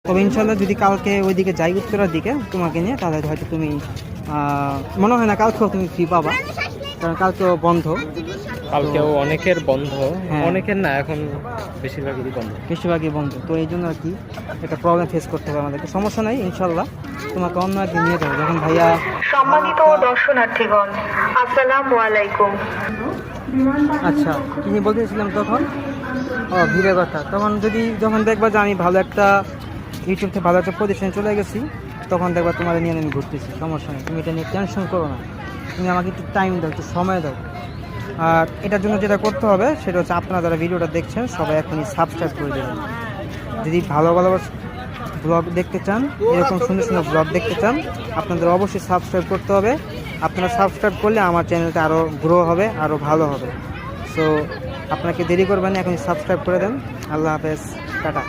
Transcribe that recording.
তবে ইনশাল্লাহ যদি কালকে ওইদিকে যাই উত্তরার দিকে তোমাকে নিয়ে, তাহলে হয়তো তুমি মনে হয় না কালকেও তুমি ফ্রি পাবা, কারণ কালকেও বন্ধ। কালকেও অনেকের বন্ধ, হ্যাঁ। অনেকের না, এখন বেশিরভাগই বন্ধ। বেশিরভাগই বন্ধ, তো এই জন্য আর কি একটা প্রবলেম ফেস করতে হবে আমাদেরকে। সমস্যা নাই, ইনশাল্লাহ তোমাকে অন্য একদিন নিয়ে যাবো যখন ভাইয়া। সম্মানিত দর্শনার্থীগণ, আসসালামু আলাইকুম। আচ্ছা, কি বলতেছিলাম তখন? ভিড়ের কথা। যখন দেখবা যে আমি ভালো একটা ইউটিউব থেকে ভালো একটা পজিশনে চলে গেছি, তখন দেখবা তোমার নিয়ে আমি ঘুরতেছি। সমস্যা নেই, তুমি এটা নিয়ে টেনশন করো না। তুমি আমাকে একটু টাইম দাও, একটু সময় দাও। আর এটার জন্য যেটা করতে হবে সেটা হচ্ছে, আপনারা যারা ভিডিওটা দেখছেন সবাই এখনই সাবস্ক্রাইব করে দেবেন। যদি ভালো ভালো ব্লগ দেখতে চান, এরকম সুন্দর সুন্দর ব্লগ দেখতে চান, আপনাদের অবশ্যই সাবস্ক্রাইব করতে হবে। আপনারা সাবস্ক্রাইব করলে আমার চ্যানেলটা আরও গ্রো হবে, আরও ভালো হবে। সো আপনাকে দেরি করবেন না, এখন সাবস্ক্রাইব করে দেন। আল্লাহ হাফেজ, টাটা।